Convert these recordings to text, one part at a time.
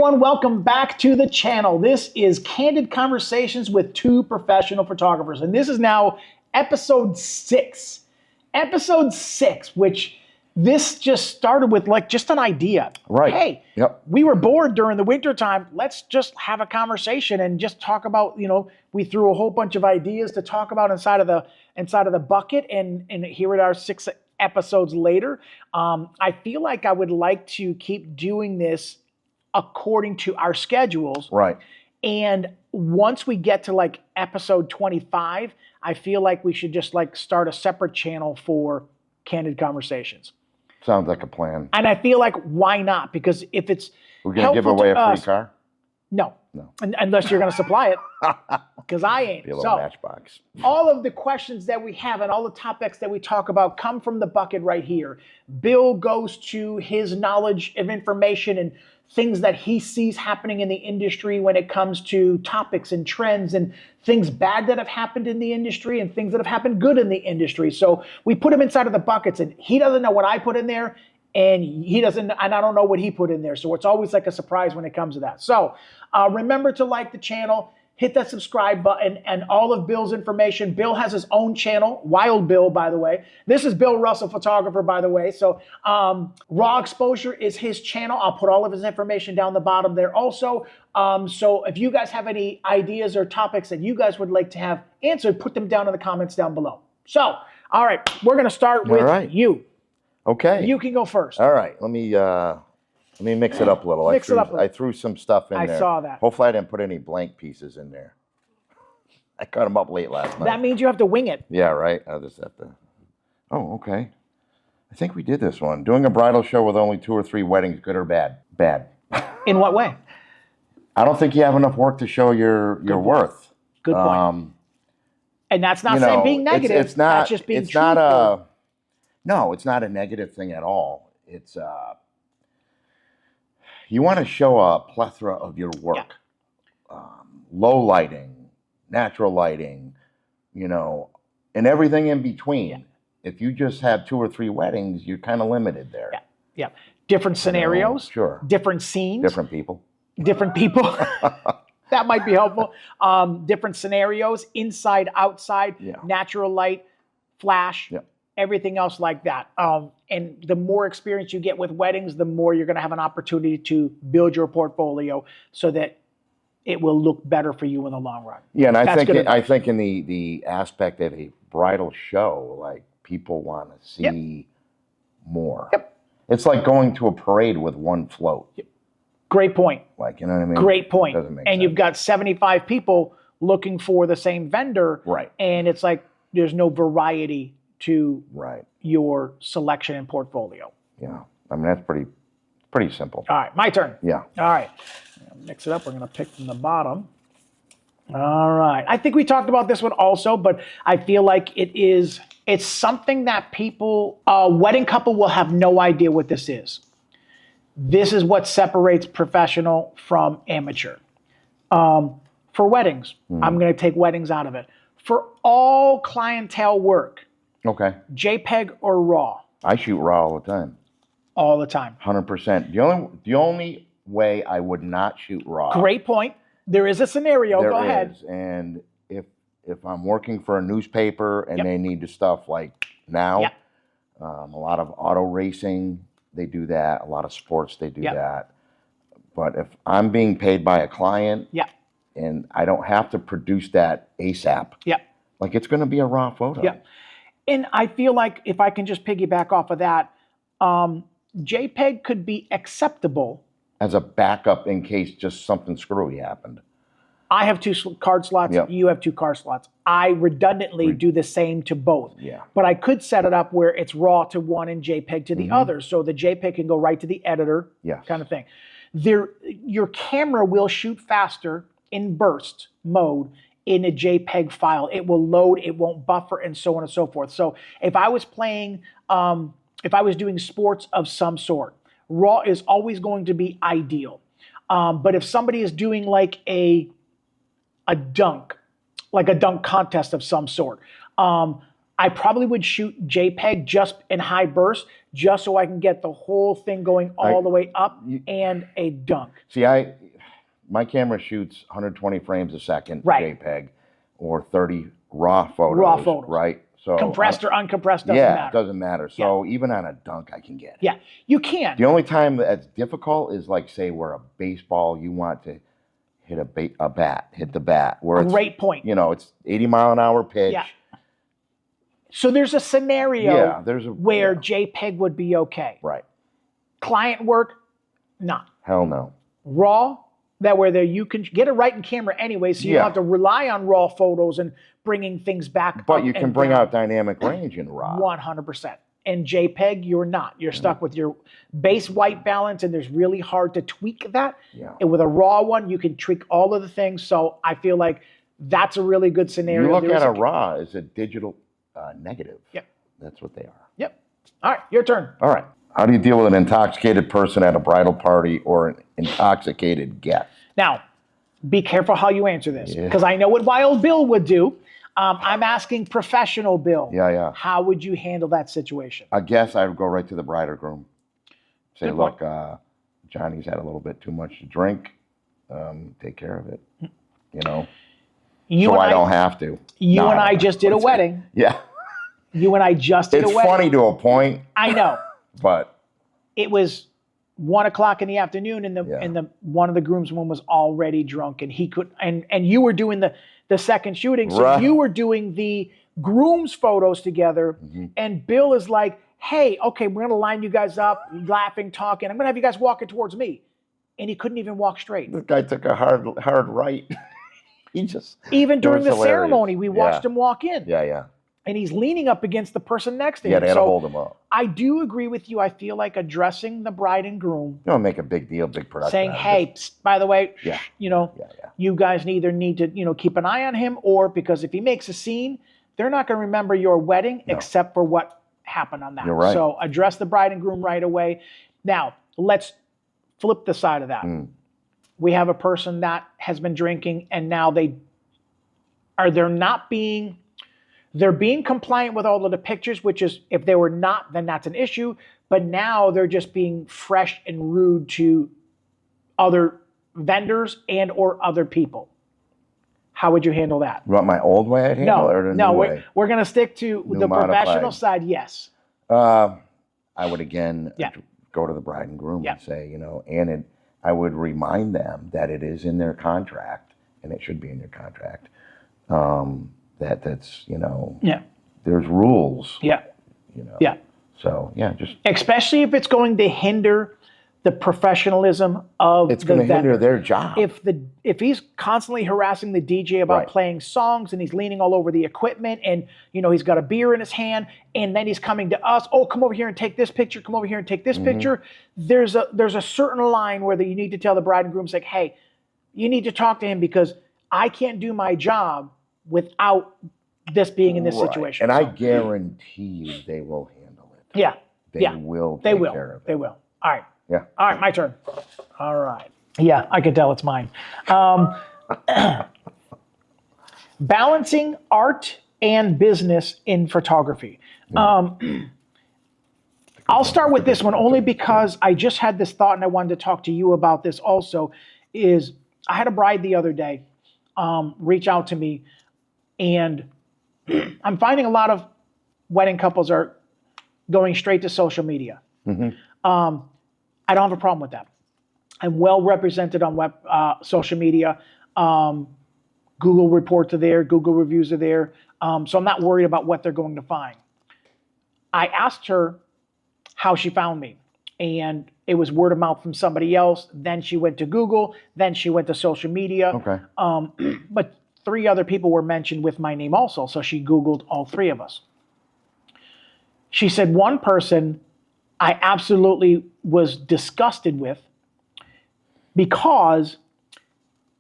everyone, welcome back to the channel. This is Candid Conversations with two professional photographers, and this is now episode 6. Episode 6, which this just started with like just an idea. Right. Hey, we were bored during the winter time. Let's just have a conversation and just talk about, we threw a whole bunch of ideas to talk about inside of the bucket, and here it are 6 episodes later. I feel like I would like to keep doing this according to our schedules. Right. And once we get to like episode 25, I feel like we should just like start a separate channel for Candid Conversations. Sounds like a plan. And I feel like, why not? Because if it's We're going to give away a free car? No. Unless you're going to supply it, because I ain't. Be a little matchbox. All of the questions that we have and all the topics that we talk about come from the bucket right here. Bill goes to his knowledge of information and things that he sees happening in the industry when it comes to topics and trends and things bad that have happened in the industry and things that have happened good in the industry. So we put him inside of the buckets, and he doesn't know what I put in there, and I don't know what he put in there. So it's always like a surprise when it comes to that. So remember to like the channel, hit that subscribe button, and all of Bill's information. Bill has his own channel, Wild Bill, by the way. This is Bill Russell, photographer, by the way. So Raw Exposure is his channel. I'll put all of his information down the bottom there also. So if you guys have any ideas or topics that you guys would like to have answered, put them down in the comments down below. So, all right, we're going to start with you. Okay. You can go first. All right. Let me mix it up a little. I threw some stuff in there. I saw that. Hopefully I didn't put any blank pieces in there. I cut them up late last night. That means you have to wing it. Yeah, right. I'll just have to. Oh, okay. I think we did this one. Doing a bridal show with only 2 or 3 weddings, good or bad? Bad. In what way? I don't think you have enough work to show your worth. Good point. And that's not saying being negative. It's not. That's just being it's truthful. not No, it's not a negative thing at all. It's you want to show a plethora of your work. Yeah. Low lighting, natural lighting, and everything in between. Yeah. If you just have 2 or 3 weddings, you're kind of limited there. Yeah. Yeah. Different scenarios. Sure. Different scenes. Different people. That might be helpful. Different scenarios, inside, outside, natural light, flash. Yeah. Everything else like that. And the more experience you get with weddings, the more you're going to have an opportunity to build your portfolio so that it will look better for you in the long run. Yeah, and I think in the aspect of a bridal show, like people want to see more. Yep. It's like going to a parade with one float. Yep. Great point. Like, you know what I mean? Great point. Doesn't make sense. And you've got 75 people looking for the same vendor. Right. And it's like there's no variety to your selection and portfolio. Yeah, I mean, that's pretty simple. All right, my turn. Yeah. All right, mix it up. We're going to pick from the bottom. All right. I think we talked about this one also, but I feel like it's something that people, a wedding couple will have no idea what this is. This is what separates professional from amateur. For weddings, I'm going to take weddings out of it. For all clientele work, okay, JPEG or RAW? I shoot RAW all the time. All the time. 100%. The only way I would not shoot RAW. Great point. There is a scenario. Go ahead. And if I'm working for a newspaper and they need the stuff like now, a lot of auto racing, they do that. A lot of sports, they do that. But if I'm being paid by a client, and I don't have to produce that ASAP, like it's going to be a RAW photo. Yeah. And I feel like if I can just piggyback off of that, JPEG could be acceptable as a backup in case just something screwy happened. I have 2 card slots. Yep. You have 2 card slots. I redundantly do the same to both. Yeah. But I could set it up where it's RAW to one and JPEG to the other. So the JPEG can go right to the editor, kind of thing. Your camera will shoot faster in burst mode in a JPEG file. It will load, it won't buffer, and so on and so forth. So if I was playing, if I was doing sports of some sort, RAW is always going to be ideal. But if somebody is doing like a dunk contest of some sort, I probably would shoot JPEG just in high bursts, just so I can get the whole thing going all the way up and a dunk. See, my camera shoots 120 frames a second JPEG or 30 raw photos. Right? So compressed or uncompressed doesn't matter. It doesn't matter. So even on a dunk, I can get it. Yeah, you can. The only time that's difficult is like, say, where a baseball, you want to hit hit the bat. Where Great point. You know, it's 80-mile-an-hour pitch. Yeah. So there's a scenario where JPEG would be okay. Right. Client work, not. Hell no. Raw, that where you can get it right in camera anyway, so you don't have to rely on raw photos and bringing things back. But you can bring out dynamic range in RAW. 100%. In JPEG, you're not. You're stuck with your base white balance, and there's really hard to tweak that. Yeah. And with a RAW one, you can tweak all of the things. So I feel like that's a really good scenario. You look at a RAW as a digital negative. Yep. That's what they are. Yep. All right, your turn. All right. How do you deal with an intoxicated person at a bridal party or an intoxicated guest? Now, be careful how you answer this, because I know what Wild Bill would do. I'm asking professional Bill. Yeah. How would you handle that situation? I guess I would go right to the bride or groom. Say, look, Johnny's had a little bit too much to drink. Take care of it. You know, so I don't have to. You and I just did a wedding. Yeah. You and I just did a wedding. It's funny to a point. I know. But it was 1 o'clock in the afternoon, and one of the groomsmen was already drunk, and he could, and you were doing the second shooting, so you were doing the groom's photos together, and Bill is like, hey, okay, we're gonna line you guys up, laughing, talking. I'm gonna have you guys walking towards me, and he couldn't even walk straight. This guy took a hard right. Even during the ceremony, we watched him walk in. Yeah. And he's leaning up against the person next to him. Yeah, they had to hold him up. I do agree with you. I feel like addressing the bride and groom. You don't make a big deal, big production. Saying, hey, by the way, you guys either need to, keep an eye on him, or because if he makes a scene, they're not going to remember your wedding except for what happened on that. You're right. So address the bride and groom right away. Now, let's flip the side of that. We have a person that has been drinking, and now they're being compliant with all of the pictures, which is, if they were not, then that's an issue. But now they're just being fresh and rude to other vendors and or other people. How would you handle that? You want my old way I'd handle it, or the new way? We're going to stick to the professional side, yes. I would, again, go to the bride and groom and say, I would remind them that it is in their contract, and it should be in your contract. That's there's rules. So just especially if it's going to hinder the professionalism of it's going to hinder their job. If he's constantly harassing the DJ about playing songs, and he's leaning all over the equipment, and he's got a beer in his hand, and then he's coming to us, oh, come over here and take this picture, come over here and take this picture. There's a certain line where you need to tell the bride and groom, like, hey, you need to talk to him, because I can't do my job without this being in this situation. And I guarantee you they will handle it. Yeah. They will take care of it. They will. All right. Yeah. All right, my turn. All right. Yeah, I can tell it's mine. Balancing art and business in photography. I'll start with this one only because I just had this thought, and I wanted to talk to you about this also. I had a bride the other day reach out to me, and I'm finding a lot of wedding couples are going straight to social media. I don't have a problem with that. I'm well represented on social media. Google reports are there, Google reviews are there. So I'm not worried about what they're going to find. I asked her how she found me, and it was word of mouth from somebody else. Then she went to Google, then she went to social media. Okay. But 3 other people were mentioned with my name also, so she Googled all 3 of us. She said one person I absolutely was disgusted with, because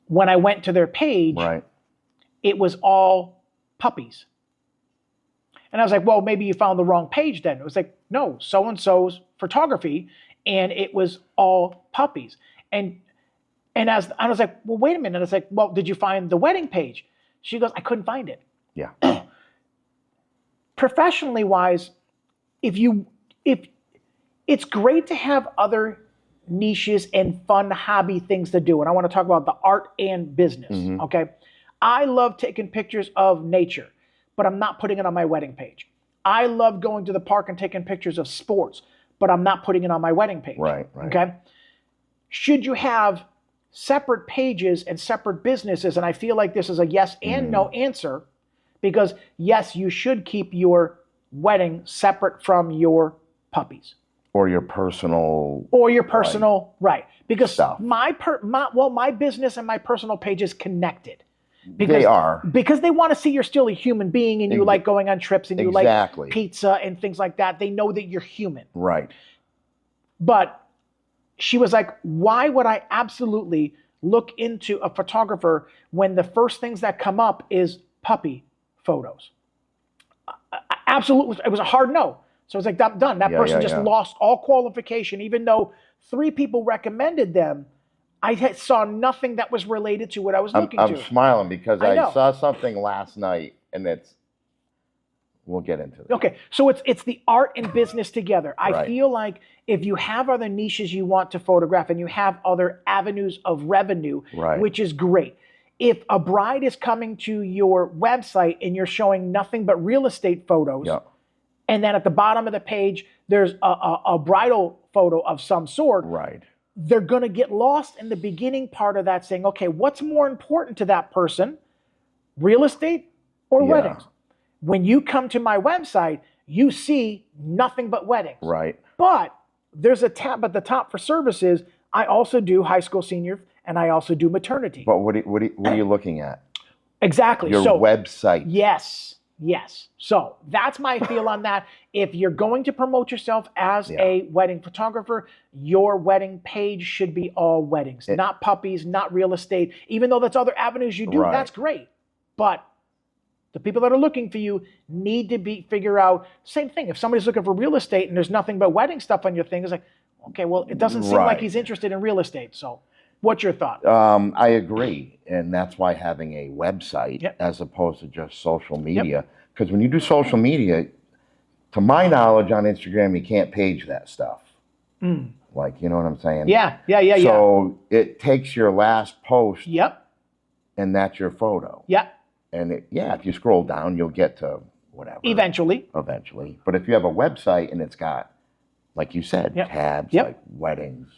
when I went to their page, it was all puppies. And I was like, well, maybe you found the wrong page then. It was like, no, so-and-so's photography, and it was all puppies. And as I was like, well, wait a minute. I was like, well, did you find the wedding page? She goes, I couldn't find it. Yeah. professionally wise, if it's great to have other niches and fun hobby things to do. And I want to talk about the art and business. Mhm. Okay. I love taking pictures of nature, but I'm not putting it on my wedding page. I love going to the park and taking pictures of sports, but I'm not putting it on my wedding page. Right. Okay. Should you have separate pages and separate businesses? And I feel like this is a yes and no answer, because yes, you should keep your wedding separate from your puppies. Or your personal. Right. Because stuff. my business and my personal page is connected. Because, They are. Because they want to see you're still a human being and you like going on trips and you Exactly. like pizza and things like that. They know that you're human. Right. But she was like, why would I absolutely look into a photographer when the first things that come up is puppy photos? Absolutely. It was a hard no. So I was like, I'm done. That person just lost all qualification, even though 3 people recommended them. I saw nothing that was related to what I was looking to. I'm smiling because I saw something last night, and we'll get into it. Okay, so it's the art and business together. I Right. feel like if you have other niches you want to photograph and you have other avenues of revenue, Right. which is great. If a bride is coming to your website and you're showing nothing but real estate photos, Yeah. and then at the bottom of the page, there's a bridal photo of some sort, Right. they're going to get lost in the beginning part of that saying, okay, what's more important to that person, real estate or weddings? When you come to my website, you see nothing but weddings. Right. But there's a tab at the top for services. I also do high school senior and I also do maternity. But what are you looking at? Exactly. Your website. Yes. So that's my feel on that. If you're going to promote yourself as a wedding photographer, your wedding page should be all weddings, not puppies, not real estate. Even though that's other avenues you do, that's great. But the people that are looking for you need to figure out, same thing. If somebody's looking for real estate and there's nothing but wedding stuff on your thing, it's like, okay, well, it doesn't seem like he's interested in real estate. So what's your thought? I agree. And that's why having a website as opposed to just social media. Because when you do social media, to my knowledge on Instagram, you can't page that stuff. Like, you know what I'm saying? Yeah. So it takes your last post and that's your photo. And if you scroll down, you'll get to whatever. Eventually. But if you have a website and it's got, like you said, tabs, like weddings,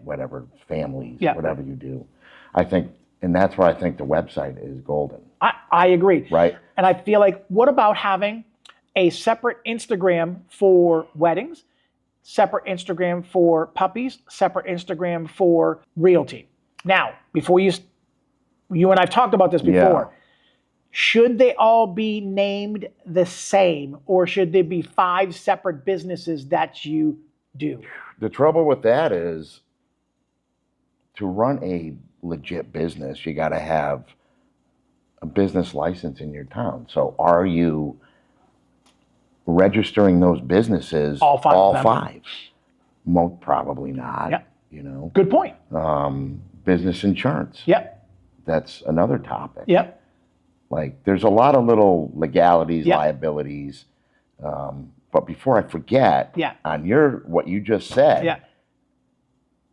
whatever, families, whatever you do, I think, and that's why I think the website is golden. I agree. Right. And I feel like, what about having a separate Instagram for weddings, separate Instagram for puppies, separate Instagram for realty? Now, before you and I've talked about this before. Should they all be named the same, or should there be 5 separate businesses that you do? The trouble with that is, to run a legit business, you got to have a business license in your town. So are you registering those businesses? All 5? Most probably not. You know. Good point. Business insurance. That's another topic. Like, there's a lot of little legalities, liabilities. But before I forget, on what you just said,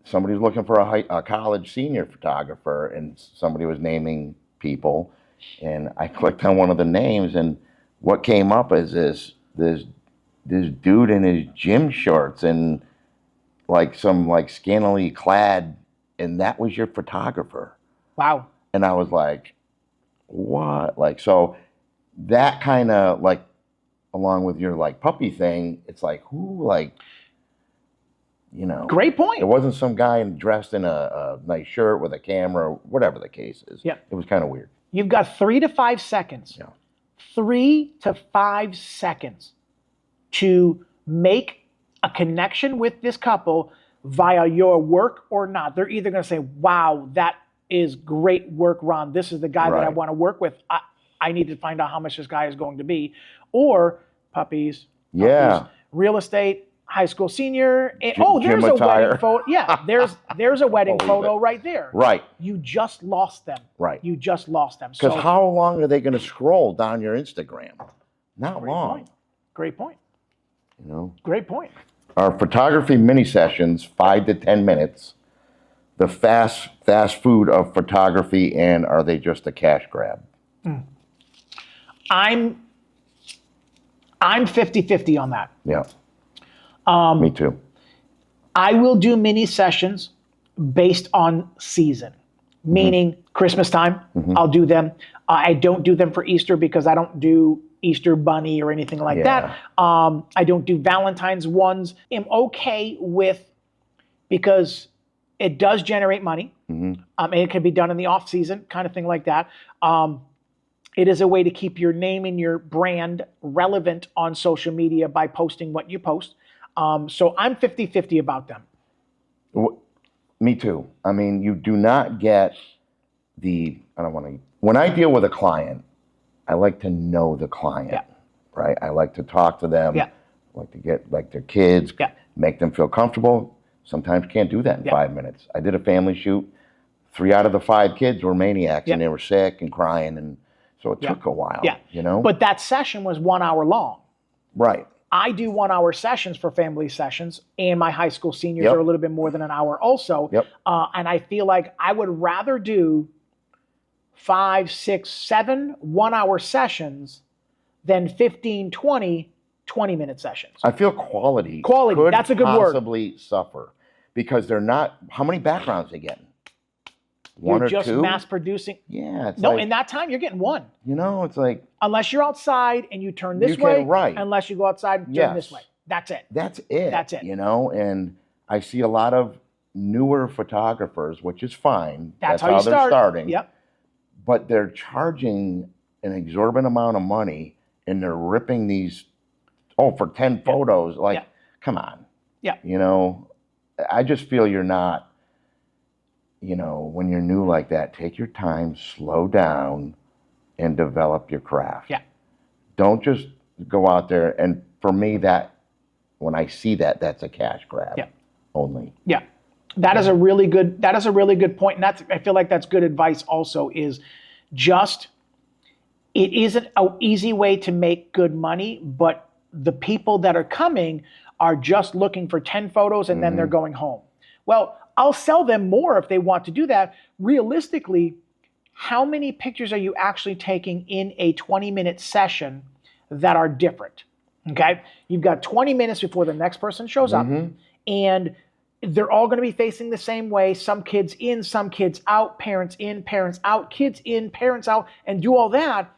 somebody's looking for a college senior photographer, and somebody was naming people, and I clicked on one of the names, and what came up is this dude in his gym shorts and like some scantily clad, and that was your photographer. Wow. And I was like, what? Like, so that kind of, like, along with your puppy thing, it's like, who, like, you know. Great point. It wasn't some guy dressed in a nice shirt with a camera, whatever the case is. It was kind of weird. You've got 3 to 5 seconds. 3 to 5 seconds to make a connection with this couple via your work or not. They're either going to say, wow, that is great work, Ron. This is the guy that I want to work with. I need to find out how much this guy is going to be. Or puppies, real estate, high school senior. And, there's a wedding photo. There's a wedding photo right there. Right. You just lost them. Right. You just lost them. Because how long are they going to scroll down your Instagram? Not long. Great point. You know, Great point. our photography mini sessions, 5 to 10 minutes, the fast food of photography, and are they just a cash grab? I'm 50-50 on that. Yeah. Me too. I will do mini sessions based on season, meaning Christmas time, I'll do them. I don't do them for Easter because I don't do Easter bunny or anything like that. I don't do Valentine's ones. I'm okay with, because it does generate money. And it can be done in the off season, kind of thing like that. It is a way to keep your name and your brand relevant on social media by posting what you post. So I'm 50-50 about them. Me too. I mean, you do not get when I deal with a client, I like to know the client, right? I like to talk to them. I like to get their kids, make them feel comfortable. Sometimes can't do that in 5 minutes. I did a family shoot. 3 out of the 5 kids were maniacs and they were sick and crying. And so it took a while, you know? But that session was 1 hour long. Right. I do 1 hour sessions for family sessions, and my high school seniors are a little bit more than an hour also. And I feel like I would rather do 5, 6, 7 1 hour sessions than 15, 20-minute sessions. I feel quality could that's a good possibly suffer because they're not, how many backgrounds they getting? One You're or just two? mass producing. Yeah. It's No, in that time, you're getting one. You know, it's like. Unless you're outside and you turn this way. Right. Unless you go outside and turn this way. That's it. That's it. That's it. You know, and I see a lot of newer photographers, which is fine. That's how they're starting. Yep. But they're charging an exorbitant amount of money and they're ripping these, for 10 photos. Like, come on. Yeah. You know, I just feel you're not, you know, when you're new like that, take your time, slow down, and develop your craft. Yeah. Don't just go out there. And for me, when I see that's a cash grab only. Yeah. That is a really good point. And I feel like that's good advice also, is just, it isn't an easy way to make good money, but the people that are coming are just looking for 10 photos and then they're going home. Well, I'll sell them more if they want to do that. Realistically, how many pictures are you actually taking in a 20-minute session that are different? Okay? You've got 20 minutes before the next person shows up, and they're all going to be facing the same way. Some kids in, some kids out, parents in, parents out, kids in, parents out, and do all that,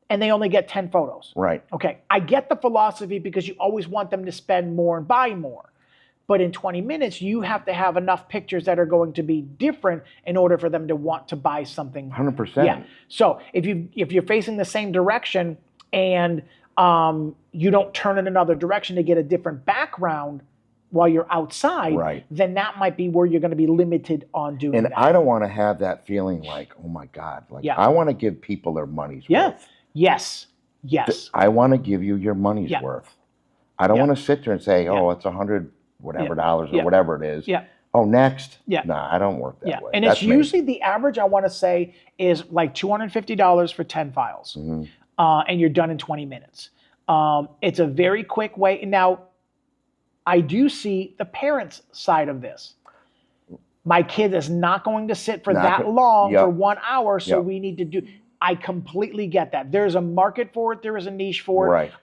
and they only get 10 photos. Right. Okay, I get the philosophy because you always want them to spend more and buy more. But in 20 minutes, you have to have enough pictures that are going to be different in order for them to want to buy something. 100%. Yeah. So if you're facing the same direction and you don't turn in another direction to get a different background while you're outside, then that might be where you're going to be limited on doing that. And I don't want to have that feeling like, oh my God, like I want to give people their money's worth. Yes. I want to give you your money's worth. I don't want to sit there and say, oh, it's $100 dollars or whatever it is. Oh, next. Nah, I don't work that way. And it's usually the average, I want to say, is like $250 for 10 files. And you're done in 20 minutes. It's a very quick way. Now, I do see the parents' side of this. My kid is not going to sit for that long for 1 hour, so we need to do. I completely get that. There's a market for it. There is a niche for it.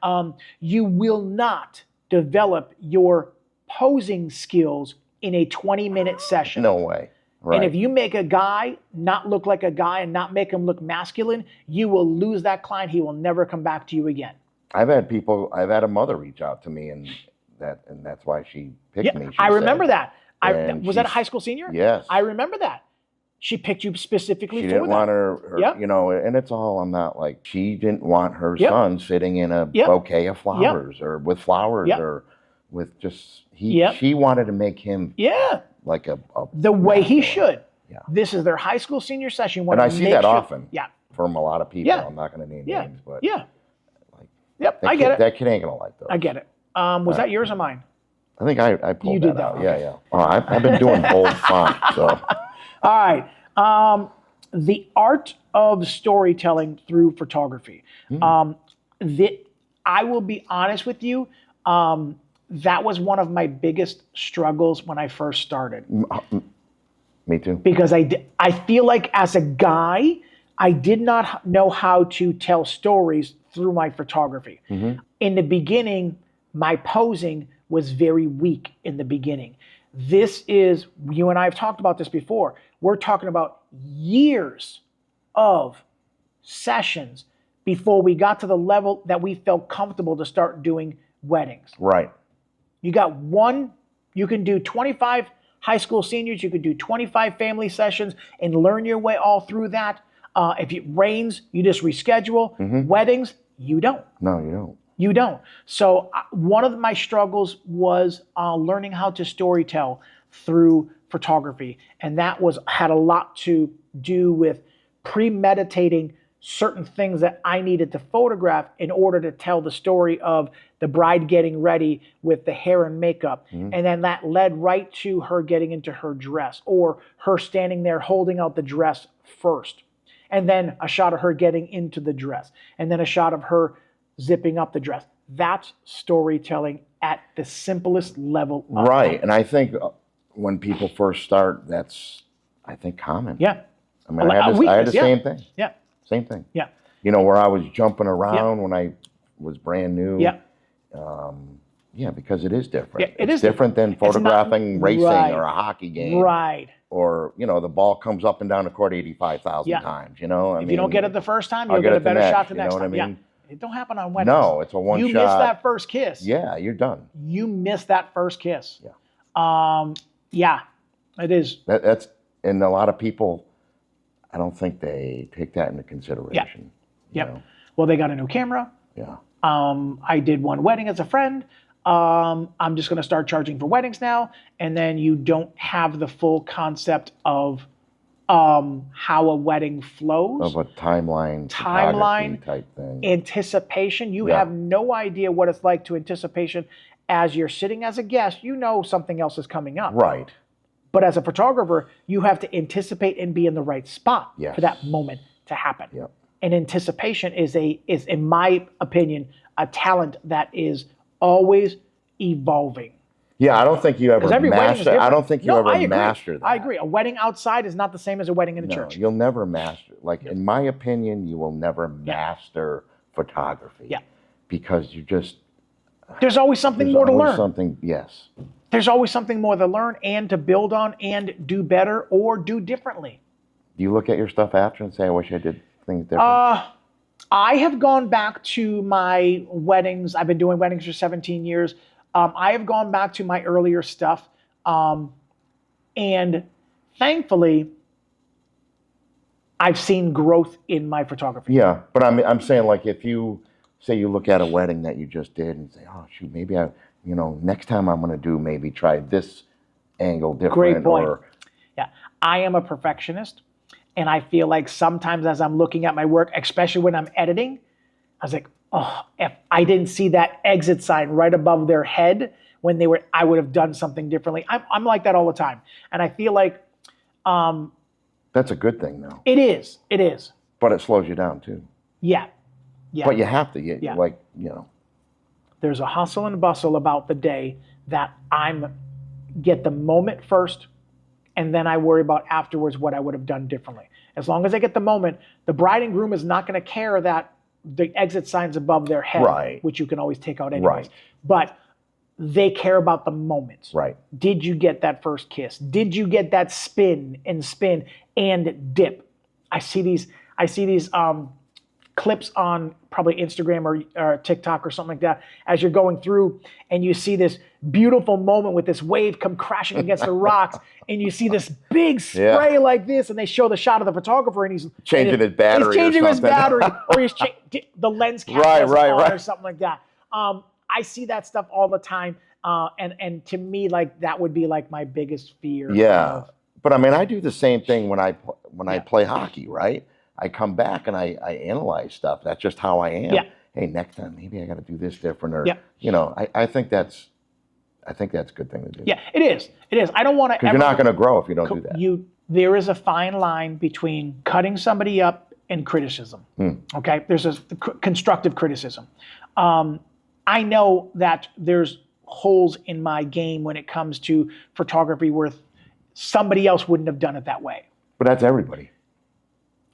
You will not develop your posing skills in a 20-minute session. No way. Right. And if you make a guy not look like a guy and not make him look masculine, you will lose that client. He will never come back to you again. I've had a mother reach out to me and that's why she picked me. I remember that. Was that a high school senior? Yes. I remember that. She picked you specifically for that. She didn't want her you know, and it's all, I'm not like, she didn't want her son sitting in a bouquet of flowers or with flowers or with just, she wanted to make him like the way he should. This is their high school senior session. And I see that often from a lot of people. I'm not going to name names, but I get it. That kid ain't going to like those. I get it. Was that yours or mine? I think I pulled that out. Okay. Yeah. Oh, I've been doing bold font, so. All right. The art of storytelling through photography. I will be honest with you. That was one of my biggest struggles when I first started. Me too. Because I feel like as a guy, I did not know how to tell stories through my photography. In the beginning, my posing was very weak in the beginning. This is, you and I have talked about this before. We're talking about years of sessions before we got to the level that we felt comfortable to start doing weddings. Right. You got one, you can do 25 high school seniors, you could do 25 family sessions and learn your way all through that. If it rains, you just reschedule. Weddings, you don't. No, you don't. You don't. So one of my struggles was learning how to storytell through photography. And that had a lot to do with premeditating certain things that I needed to photograph in order to tell the story of the bride getting ready with the hair and makeup. And then that led right to her getting into her dress, or her standing there holding out the dress first. And then a shot of her getting into the dress. And then a shot of her zipping up the dress. That's storytelling at the simplest level. Right. And I think when people first start, that's, I think, common. Yeah. I mean, I had the same thing. Yeah. Same thing. Yeah. You know, where I was jumping around when I was brand new. Yeah. Yeah, because it is different. Yeah, it's different than photographing racing or a hockey game. Right. Or, you know, the ball comes up and down the court 85,000 times, you know? If you don't get it the first time, you'll get a better shot the next time. You know what I mean? Yeah. It don't happen on weddings. No, it's a one shot. You miss that first kiss. Yeah, you're done. You miss that first kiss. Yeah. Yeah, it is. That's, and a lot of people, I don't think they take that into consideration. Yeah. You know? Well, they got a new camera. Yeah. I did one wedding as a friend. I'm just going to start charging for weddings now. And then you don't have the full concept of how a wedding flows. Of a timeline type thing. Anticipation. You have no idea what it's like to anticipation. As you're sitting as a guest, you know something else is coming up. Right. But as a photographer, you have to anticipate and be in the right spot for that moment to happen. Yep. And anticipation is in my opinion, a talent that is always evolving. Yeah, I don't think you ever master. I don't think you ever master that. I agree. A wedding outside is not the same as a wedding in a church. You'll never master. Like in my opinion, you will never master photography. Yeah. Because you just there's always something more to learn. There's always something more to learn and to build on and do better or do differently. Do you look at your stuff after and say, I wish I did things different? I have gone back to my weddings. I've been doing weddings for 17 years. I have gone back to my earlier stuff. And thankfully, I've seen growth in my photography. Yeah, but I'm saying, like, if you say you look at a wedding that you just did and say, oh, shoot, maybe next time I'm going to do maybe try this angle different. Great point. Yeah, I am a perfectionist. And I feel like sometimes as I'm looking at my work, especially when I'm editing, I was like, oh, if I didn't see that exit sign right above their head when I would have done something differently. I'm like that all the time. And I feel like... that's a good thing, though. It is. It is. But it slows you down, too. Yeah. Yeah. But you have to. There's a hustle and bustle about the day that get the moment first, and then I worry about afterwards what I would have done differently. As long as I get the moment, the bride and groom is not going to care that the exit sign's above their head, which you can always take out anyways. Right. But they care about the moments. Right. Did you get that first kiss? Did you get that spin and dip? I see these clips on probably Instagram or TikTok or something like that as you're going through and you see this beautiful moment with this wave come crashing against the rocks and you see this big spray like this and they show the shot of the photographer and he's changing his battery. He's changing his battery or he's the lens cap or something like that. I see that stuff all the time. And to me, like that would be like my biggest fear. Yeah. But I mean, I do the same thing when I play hockey, right? I come back and I analyze stuff. That's just how I am. Yeah. Hey, next time maybe I got to do this different, or I think that's a good thing to do. Yeah, it is. It is. I don't want to. Because you're not going to grow if you don't do that. There is a fine line between cutting somebody up in criticism. Okay, there's a constructive criticism. I know that there's holes in my game when it comes to photography where somebody else wouldn't have done it that way. But that's everybody.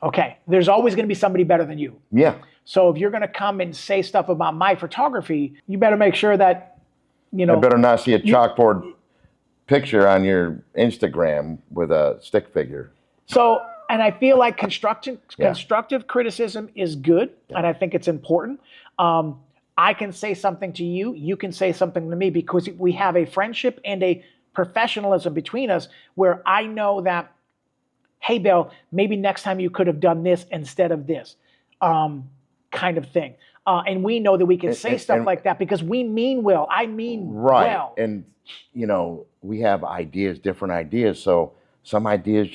Okay, there's always going to be somebody better than you. Yeah. So if you're going to come and say stuff about my photography, you better make sure that, I better not see a chalkboard picture on your Instagram with a stick figure. So, and I feel like constructive criticism is good, and I think it's important. I can say something to you, you can say something to me, because we have a friendship and a professionalism between us where I know that, hey, Bill, maybe next time you could have done this instead of this, kind of thing. And we know that we can say stuff like that because we mean well. I mean well. And, we have ideas, different ideas. So some ideas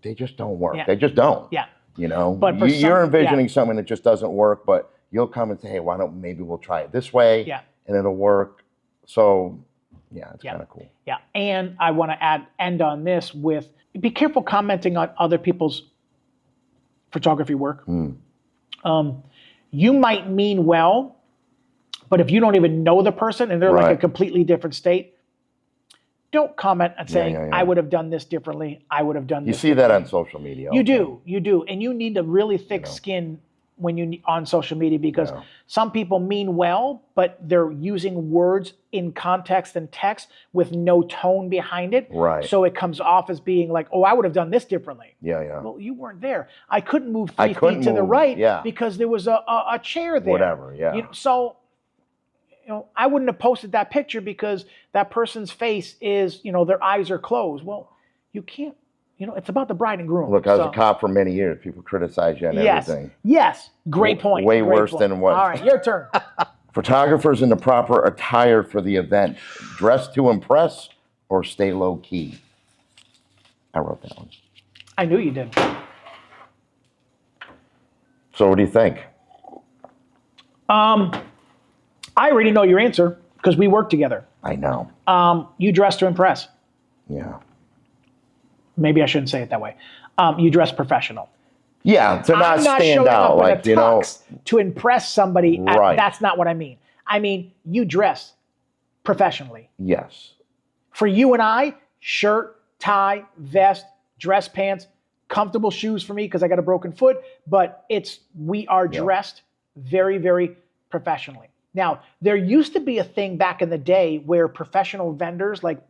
they just don't work. Yeah. They just don't. Yeah. But you're envisioning something that just doesn't work, but you'll come and say, hey, maybe we'll try it this way. Yeah. And it'll work. So, it's kind of cool. Yeah. And I want to end on this with, be careful commenting on other people's photography work. You might mean well, but if you don't even know the person and they're like a completely different state, don't comment and saying, I would have done this differently. I would have done this. You see that on social media. You do. And you need a really thick skin when you on social media, because some people mean well, but they're using words in context and text with no tone behind it. Right. So it comes off as being like, oh, I would have done this differently. Yeah. Well, you weren't there. I couldn't move 3 feet to the right because there was a chair there. Whatever, So, I wouldn't have posted that picture because that person's face is, their eyes are closed. Well, you can't. It's about the bride and groom. Look, I was a cop for many years. People criticize you on everything. Yes. Great point. Way worse than what. All right, your turn. Photographers in the proper attire for the event. Dress to impress or stay low key? I wrote that one. I knew you did. So what do you think? I already know your answer because we work together. I know. You dress to impress. Yeah. Maybe I shouldn't say it that way. You dress professional. Yeah, to not stand out, like, to impress somebody. Right. That's not what I mean. I mean, you dress professionally. Yes. For you and I, shirt, tie, vest, dress pants, comfortable shoes for me because I got a broken foot, but we are dressed very, very professionally. Now, there used to be a thing back in the day where professional vendors, like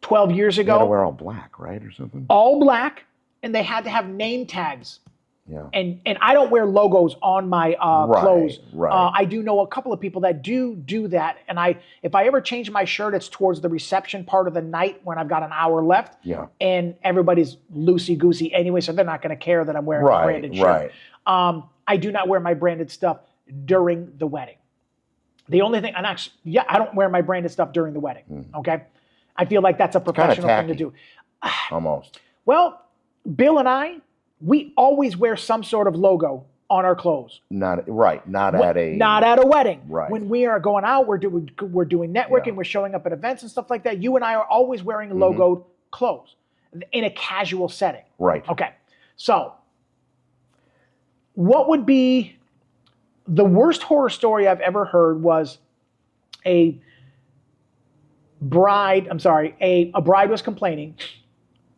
12 years ago. You gotta wear all black, right, or something? All black, and they had to have name tags. Yeah. And I don't wear logos on my clothes. Right. I do know a couple of people that do that, and if I ever change my shirt, it's towards the reception part of the night when I've got an hour left. Yeah. And everybody's loosey-goosey anyway, so they're not going to care that I'm wearing a branded shirt. Right. I do not wear my branded stuff during the wedding. The only thing, I don't wear my branded stuff during the wedding. Okay. I feel like that's a professional thing to do. Almost. Well, Bill and I, we always wear some sort of logo on our clothes. Not at a wedding. Right. When we are going out, we're doing networking, we're showing up at events and stuff like that. You and I are always wearing logoed clothes in a casual setting. Right. Okay. So, what would be the worst horror story I've ever heard was a bride was complaining,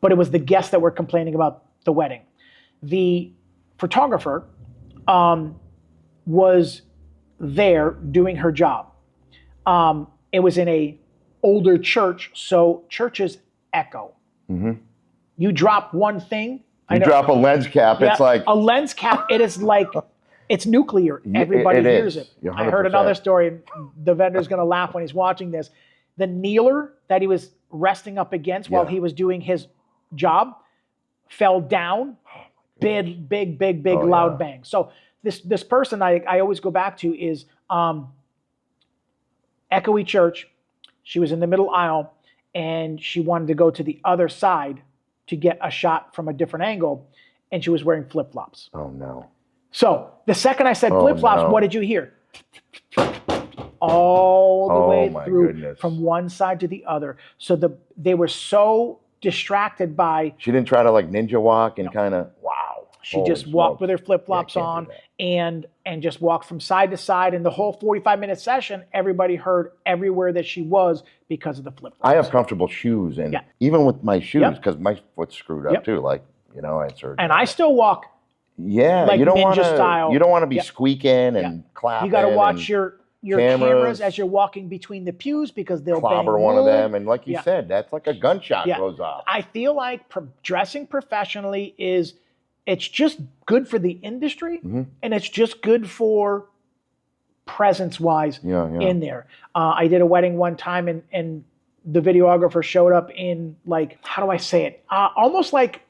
but it was the guests that were complaining about the wedding. The photographer was there doing her job. It was in a older church, so churches echo. You drop one thing. You drop a lens cap, it's like... A lens cap, it is like... It's nuclear. Everybody hears it. I heard another story, and the vendor's going to laugh when he's watching this. The kneeler that he was resting up against while he was doing his job fell down. Big, loud bang. So this person I always go back to is Echoey Church. She was in the middle aisle, and she wanted to go to the other side to get a shot from a different angle, and she was wearing flip-flops. Oh, no. So the second I said flip-flops, what did you hear? All the way through from one side to the other. So they were so distracted by... She didn't try to like ninja walk and kind of, wow. She Holy just walked smokes. with her flip-flops Yeah, I can't on do and just walked from side to side. And the whole 45-minute session, everybody heard everywhere that she was because of the flip-flops. I have comfortable shoes, and Yeah. even with my shoes, Yep. because my foot's screwed up Yep. too. Like, I had surgery. And I still walk Yeah, like you don't want ninja to. style. You don't want to be Yeah. squeaking and clapping. You got to watch and your cameras, cameras as you're walking between the pews because they'll clobber bang one of wood. them, and like you Yeah. said, that's like a gunshot Yeah. goes off. I feel like dressing professionally it's just good for the industry, and it's just good for presence-wise in there. I did a wedding one time, and the videographer showed up in, like, how do I say it? Almost like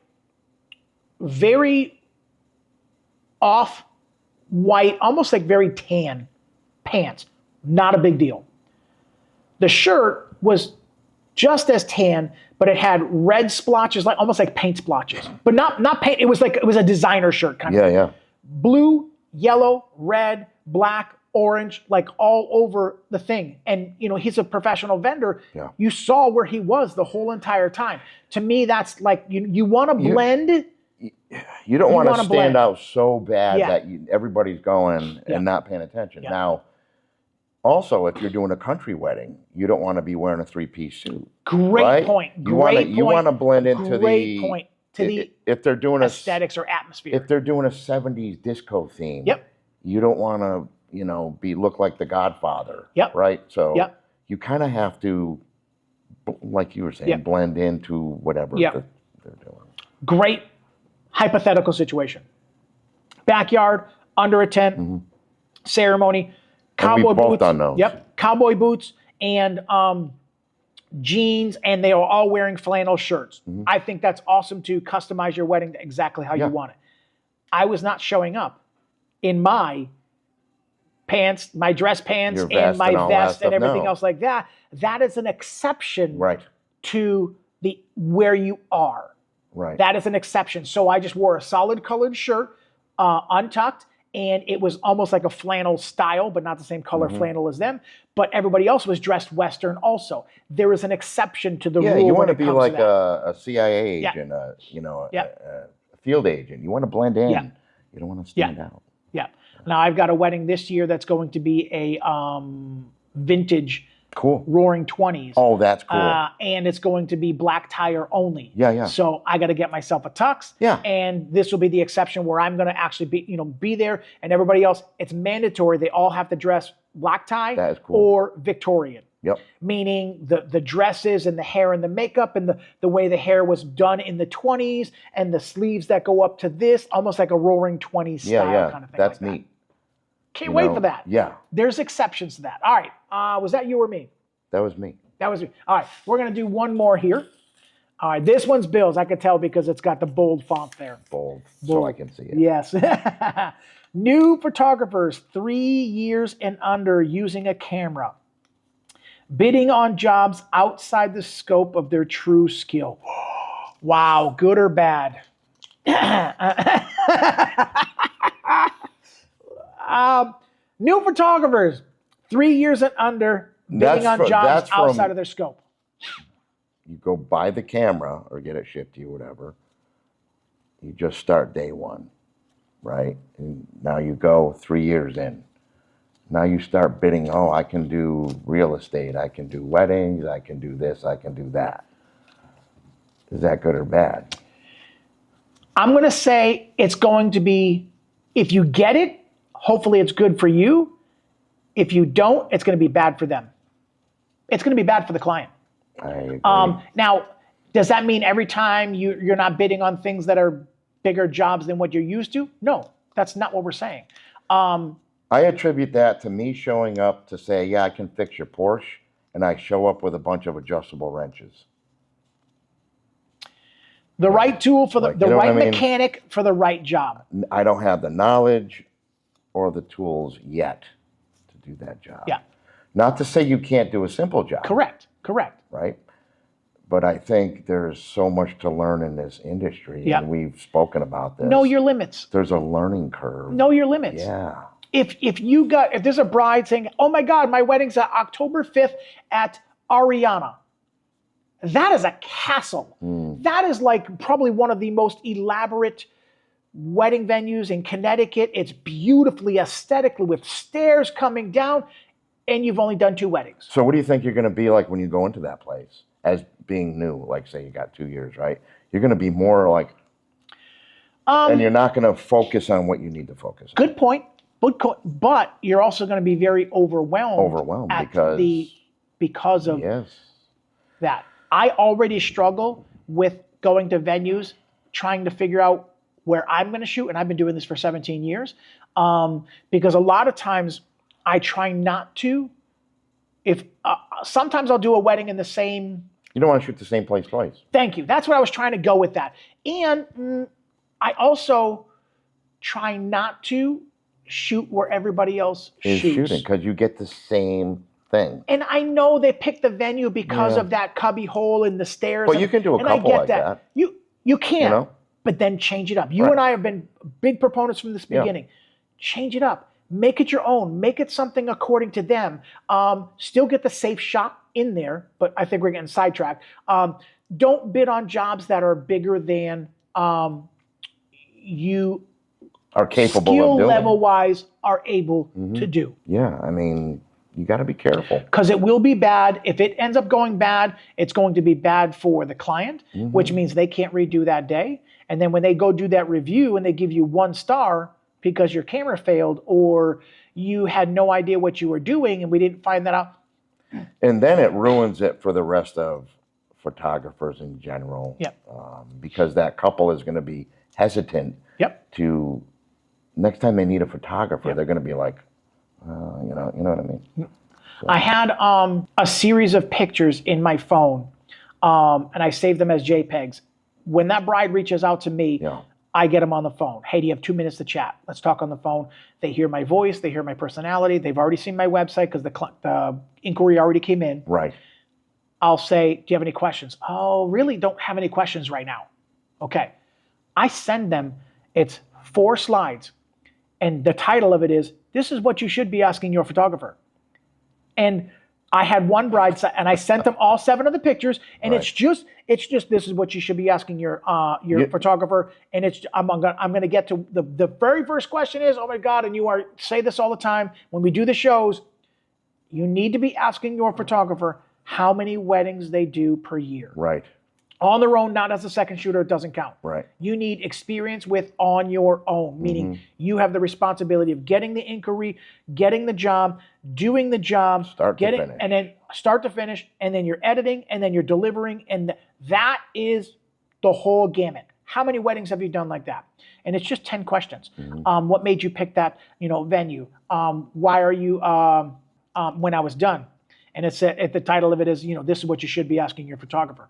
very off-white, almost like very tan pants. Not a big deal. The shirt was just as tan, but it had red splotches, like almost like paint splotches, but not paint. It was a designer shirt kind of. Yeah. Blue, yellow, red, black, orange, like all over the thing. And he's a professional vendor. Yeah. You saw where he was the whole entire time. To me, that's like you want to blend. You don't want to stand blend. out so bad Yeah. that everybody's going Yeah. and not paying attention. Yeah. Now, also, if you're doing a country wedding, you don't want to be wearing a 3-piece suit. Great right? point. You want to blend into Great point. To the if they're doing aesthetics or atmosphere. If they're doing a 70s disco theme, Yep. you don't want to look like the Godfather. Yep. Right. So Yep. you kind of have to, like you were saying, Yep. blend into whatever Yep. they're doing. Great hypothetical situation. Backyard, under a tent, ceremony, cowboy we've both boots. done those. Yep, cowboy boots and jeans, and they are all wearing flannel shirts. I think that's awesome to customize your wedding to exactly how you want it. I was not showing up in my pants, my dress pants, Your and vest my and all that vest and stuff, everything no. else like that. That is an exception Right. to where you are. Right. That is an exception. So I just wore a solid colored shirt, untucked, and it was almost like a flannel style, but not the same color flannel as them. But everybody else was dressed Western also. There is an exception to the rule. You want to be like a CIA Yeah. agent, a Yeah. field agent. You want to blend in. Yeah. You don't want to stand out. Yeah. Now I've got a wedding this year that's going to be a vintage Cool. Roaring 20s. Oh, that's cool. And it's going to be black tire only. Yeah. So I got to get myself a tux. Yeah. And this will be the exception where I'm going to actually be there, and everybody else, it's mandatory. They all have to dress black tie That is cool. or Victorian. Yep. Meaning the dresses and the hair and the makeup and the way the hair was done in the 20s and the sleeves that go up to this, almost like a Roaring 20s style kind of thing. That's like neat. Can't wait for that. Yeah. There's exceptions to that. All right. Was that you or me? That was me. That was me. All right. We're going to do one more here. All right. This one's Bill's. I could tell because it's got the bold font there. Bold. So I can see it. Yes. New photographers 3 years and under using a camera, bidding on jobs outside the scope of their true skill. Wow. Good or bad? New photographers, 3 years and under, bidding on jobs outside of their scope. You go buy the camera or get it shipped to you, whatever. You just start day one, right? And now you go 3 years in. Now you start bidding, oh, I can do real estate, I can do weddings, I can do this, I can do that. Is that good or bad? I'm going to say it's going to be, if you get it, hopefully it's good for you. If you don't, it's going to be bad for them. It's going to be bad for the client. I agree. Now, does that mean every time you're not bidding on things that are bigger jobs than what you're used to? No, that's not what we're saying. I attribute that to me showing up to say, yeah, I can fix your Porsche, and I show up with a bunch of adjustable wrenches. The right tool for the right mechanic for the right job. I don't have the knowledge or the tools yet to do that job. Yeah. Not to say you can't do a simple job. Correct. Right? But I think there's so much to learn in this industry, and we've spoken about this. Know your limits. There's a learning curve. Know your limits. Yeah. If there's a bride saying, oh my God, my wedding's October 5th at Ariana. That is a castle. That is like probably one of the most elaborate wedding venues in Connecticut. It's beautifully aesthetically with stairs coming down, and you've only done 2 weddings. So what do you think you're going to be like when you go into that place as being new? Like, say you got 2 years, right? You're going to be more like, and you're not going to focus on what you need to focus on. Good point. But you're also going to be very overwhelmed because of that. I already struggle with going to venues, trying to figure out where I'm going to shoot, and I've been doing this for 17 years, because a lot of times I try not to. Sometimes I'll do a wedding in the same. You don't want to shoot the same place twice. Thank you. That's what I was trying to go with that. And I also try not to shoot where everybody else is shoots. Shooting, because you get the same thing. And I know they picked the venue because of that cubby hole in the stairs. But you can do a couple like that. You can, but then change it up. You and I have been big proponents from this beginning. Change it up. Make it your own. Make it something according to them. Still get the safe shot in there, but I think we're getting sidetracked. Don't bid on jobs that are bigger than you are capable skill of doing. Level wise are able to do. Yeah, I mean, you got to be careful. Because it will be bad. If it ends up going bad, it's going to be bad for the client, which means they can't redo that day. And then when they go do that review and they give you 1 star because your camera failed or you had no idea what you were doing and we didn't find that out. And then it ruins it for the rest of photographers in general. Because that couple is going to be hesitant to, next time they need a photographer, they're going to be like, you know what I mean? So. I had a series of pictures in my phone, and I saved them as JPEGs. When that bride reaches out to me, I get them on the phone. Hey, do you have 2 minutes to chat? Let's talk on the phone. They hear my voice. They hear my personality. They've already seen my website because the inquiry already came in. Right. I'll say, do you have any questions? Oh, really? Don't have any questions right now. Okay. I send them, it's 4 slides. And the title of it is, this is what you should be asking your photographer. And I had one bride, and I sent them all 7 of the pictures, and it's just this is what you should be asking your photographer. And I'm gonna get to the very first question is, oh my God, and you say this all the time when we do the shows, you need to be asking your photographer how many weddings they do per year. Right. On their own, not as a second shooter, it doesn't count. Right. You need experience with on your own, meaning you have the responsibility of getting the inquiry, getting the job, doing the job, and then start to finish, and then you're editing, and then you're delivering, and that is the whole gamut. How many weddings have you done like that? And it's just 10 questions. What made you pick that, venue? Why are you? When I was done, and it's at the title of it is, this is what you should be asking your photographer.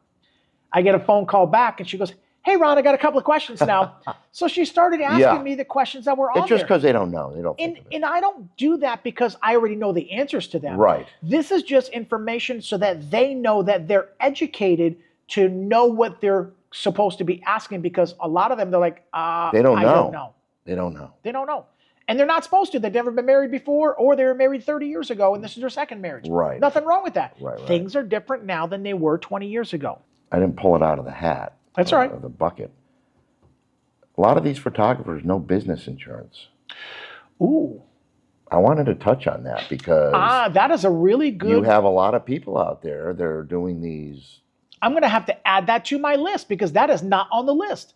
I get a phone call back, and she goes, hey, Ron, I got a couple of questions now. So she started asking me the questions that were on there. It's just because they don't know. They don't think of it. And I don't do that because I already know the answers to them. Right. This is just information so that they know that they're educated to know what they're supposed to be asking, because a lot of them, they're like, they don't know. I don't know. They don't know. They don't know. And they're not supposed to. They've never been married before, or they were married 30 years ago, and this is their second marriage. Right. Nothing wrong with that. Right. Things are different now than they were 20 years ago. I didn't pull it out of the hat. That's right. Of the bucket. A lot of these photographers know business insurance. Ooh. I wanted to touch on that because that is a really good. You have a lot of people out there that are doing these. I'm going to have to add that to my list because that is not on the list.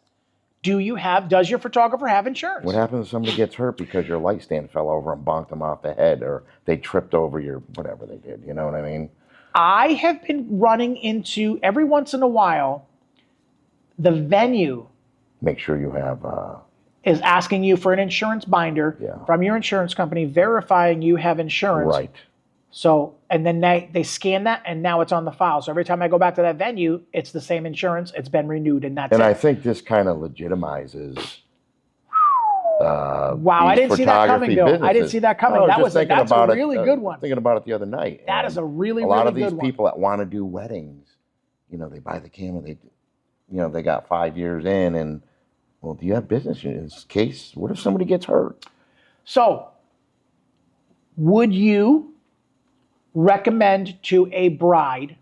Does your photographer have insurance? What happens if somebody gets hurt because your light stand fell over and bonked them off the head, or they tripped over your whatever they did? You know what I mean? I have been running into, every once in a while, the venue. Make sure you have. Is asking you for an insurance binder from your insurance company, verifying you have insurance. Right. So, and then they scan that, and now it's on the file. So every time I go back to that venue, it's the same insurance. It's been renewed, and that's it. And I think this kind of legitimizes. Wow, I didn't see that coming, Bill. Businesses. I didn't see that coming. That's a really good one. Thinking about it the other night. That is a really, really good one. A lot of these people that want to do weddings, they buy the camera. They got 5 years in, and well, do you have business in this case? What if somebody gets hurt? So, would you recommend to a bride?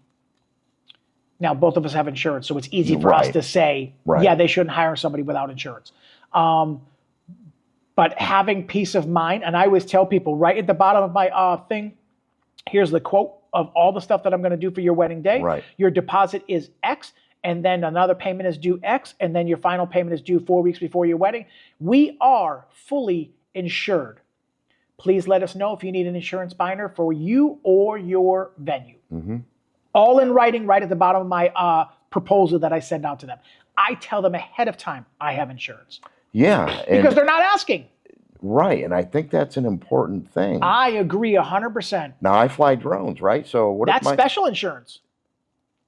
Now, both of us have insurance, so it's easy for us to say, yeah, they shouldn't hire somebody without insurance. But having peace of mind, and I always tell people right at the bottom of my thing, here's the quote of all the stuff that I'm going to do for your wedding day. Right. Your deposit is X, and then another payment is due X, and then your final payment is due 4 weeks before your wedding. We are fully insured. Please let us know if you need an insurance binder for you or your venue. Mm-hmm. All in writing right at the bottom of my proposal that I send out to them. I tell them ahead of time I have insurance. Yeah. Because they're not asking. Right, and I think that's an important thing. I agree 100%. Now, I fly drones, right? So what That's special insurance.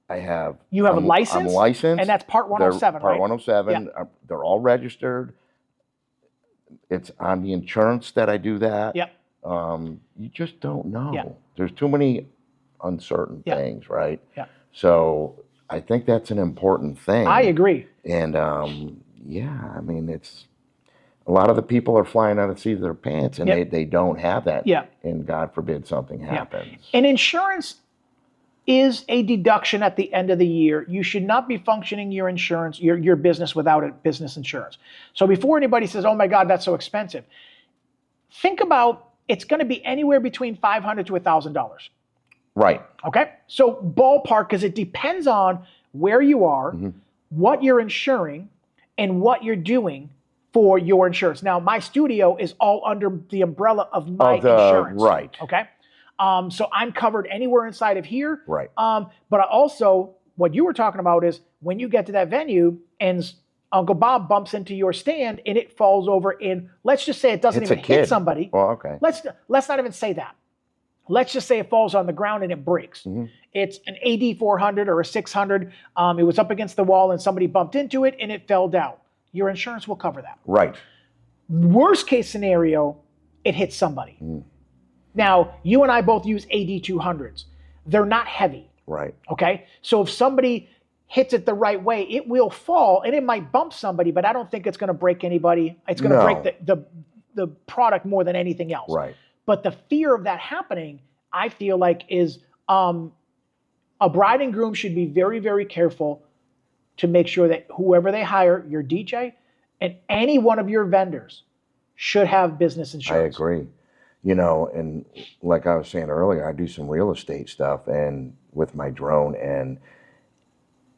I have. You have a license? I'm licensed. And that's Part 107, Part right? 107. Yeah. They're all registered. It's on the insurance that I do that. Yep. You just don't know. Yeah. There's too many uncertain things, right? Yeah. So I think that's an important thing. I agree. And yeah, I mean, it's a lot of the people are flying out of the seat of their pants, and they don't have that. Yeah. And God forbid something happens. And insurance is a deduction at the end of the year. You should not be functioning your insurance, your business without a business insurance. So before anybody says, oh my God, that's so expensive, think about it's going to be anywhere between $500 to $1,000. Right. Okay? So ballpark, because it depends on where you are, what you're insuring, and what you're doing for your insurance. Now, my studio is all under the umbrella of my insurance. Right. Okay? So I'm covered anywhere inside of here. Right. But also, what you were talking about is when you get to that venue and Uncle Bob bumps into your stand and it falls over in, let's just say it doesn't even hit somebody. Well, okay. Let's not even say that. Let's just say it falls on the ground and it breaks. It's an AD 400 or a 600. It was up against the wall and somebody bumped into it and it fell down. Your insurance will cover that. Right. Worst case scenario, it hits somebody. Now, you and I both use AD 200s. They're not heavy. Right. Okay? So if somebody hits it the right way, it will fall and it might bump somebody, but I don't think it's going to break anybody. It's going to break the product more than anything else. Right. But the fear of that happening, I feel like is a bride and groom should be very, very careful to make sure that whoever they hire, your DJ and any one of your vendors should have business insurance. I agree. You know, and like I was saying earlier, I do some real estate stuff and with my drone, and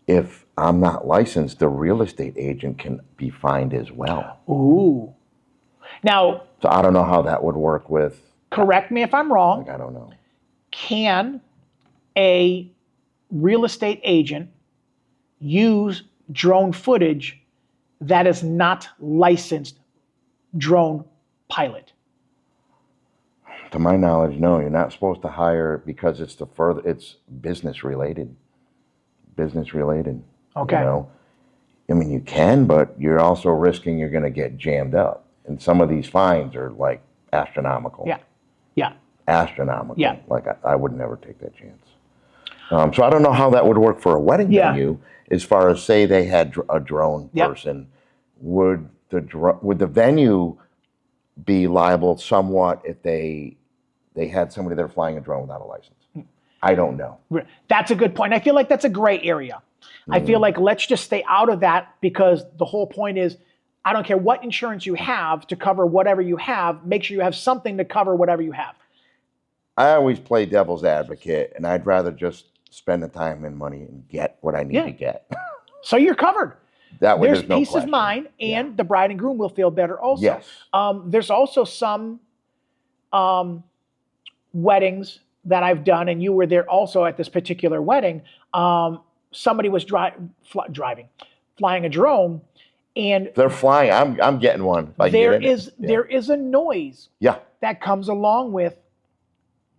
if I'm not licensed, the real estate agent can be fined as well. Ooh. Now, so I don't know how that would work with. Correct me if I'm wrong. Like, I don't know. Can a real estate agent use drone footage that is not licensed drone pilot? To my knowledge, no. You're not supposed to hire because it's it's business related. Business related. Okay. You know? I mean, you can, but you're also risking you're going to get jammed up. And some of these fines are like astronomical. Yeah. Yeah. Astronomical. Yeah. Like I would never take that chance. So I don't know how that would work for a wedding venue. As far as say they had a drone person, would the venue be liable somewhat if they had somebody there flying a drone without a license? I don't know. That's a good point. I feel like that's a gray area. I feel like let's just stay out of that, because the whole point is I don't care what insurance you have to cover whatever you have. Make sure you have something to cover whatever you have. I always play devil's advocate, and I'd rather just spend the time and money and get what I need to get. So you're covered. That way there's no peace question. of mind, and the bride and groom will feel better also. Yes. There's also some weddings that I've done, and you were there also at this particular wedding. Somebody was flying a drone, and they're flying. I'm getting one. There is a noise Yeah. that comes along with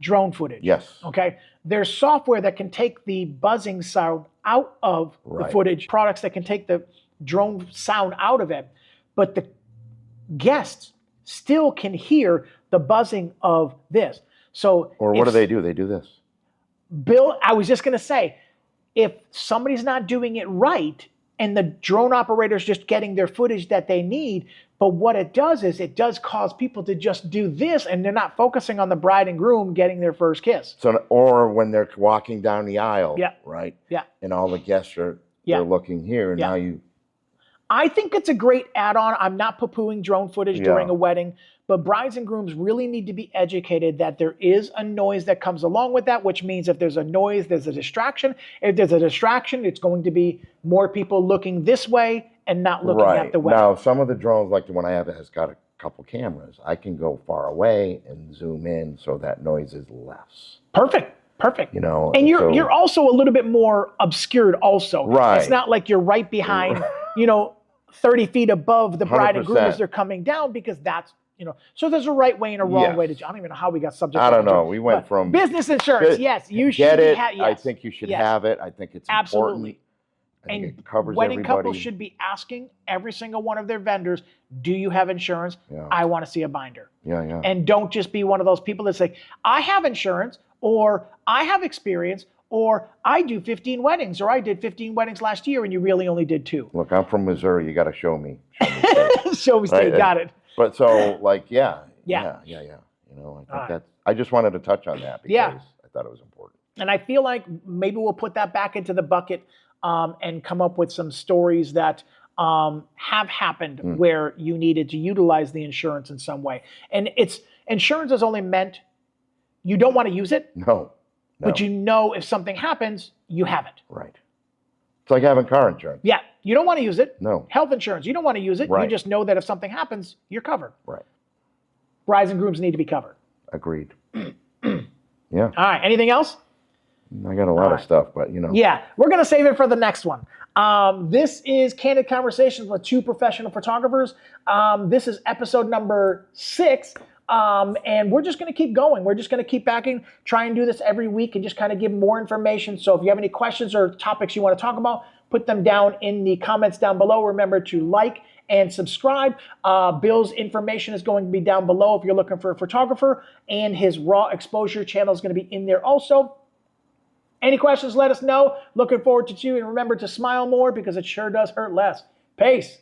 drone footage. Yes. Okay. There's software that can take the buzzing sound out of the footage, products that can take the drone sound out of it, but the guests still can hear the buzzing of this. So, or what do? They do this. Bill, I was just going to say, if somebody's not doing it right and the drone operator's just getting their footage that they need, but what it does is it does cause people to just do this, and they're not focusing on the bride and groom getting their first kiss. So, or when they're walking down the aisle, right? Yeah. And all the guests are they're looking here, and now you. I think it's a great add-on. I'm not poo-pooing drone footage during a wedding, but brides and grooms really need to be educated that there is a noise that comes along with that, which means if there's a noise, there's a distraction. If there's a distraction, it's going to be more people looking this way and not looking at the wedding. Now, some of the drones, like the one I have that has got a couple cameras, I can go far away and zoom in so that noise is less. Perfect. You know, and you're also a little bit more obscured also. Right. It's not like you're right behind, 30 feet above the bride and groom as they're coming down, because that's, so there's a right way and a wrong way to, I don't even know how we got subject. I don't know. We went from business insurance. Yes. You should get it. Yes. I think you should have it. I think it's absolutely important. And it covers wedding everybody. couples should be asking every single one of their vendors, do you have insurance? Yeah. I want to see a binder. Yeah. And don't just be one of those people that say, I have insurance, or I have experience, or I do 15 weddings, or I did 15 weddings last year and you really only did 2. Look, I'm from Missouri. You got to show me. Show me state. Got it. But so, like, yeah. You know, I think I just wanted to touch on that because I thought it was important. And I feel like maybe we'll put that back into the bucket and come up with some stories that have happened where you needed to utilize the insurance in some way. And insurance is only meant, you don't want to use it. No. But if something happens, you have it. Right. It's like having car insurance. Yeah. You don't want to use it. No. Health insurance, you don't want to use it. Right. You just know that if something happens, you're covered. Right. Brides and grooms need to be covered. Agreed. Yeah. All right. Anything else? I got a lot of stuff, but Yeah. We're going to save it for the next one. This is Candid Conversations with 2 professional photographers. This is episode number 6. And we're just going to keep going. We're just going to keep backing, try and do this every week and just kind of give more information. So if you have any questions or topics you want to talk about, put them down in the comments down below. Remember to like and subscribe. Bill's information is going to be down below if you're looking for a photographer, and his raw exposure channel is going to be in there also. Any questions, let us know. Looking forward to you. And remember to smile more, because it sure does hurt less. Peace.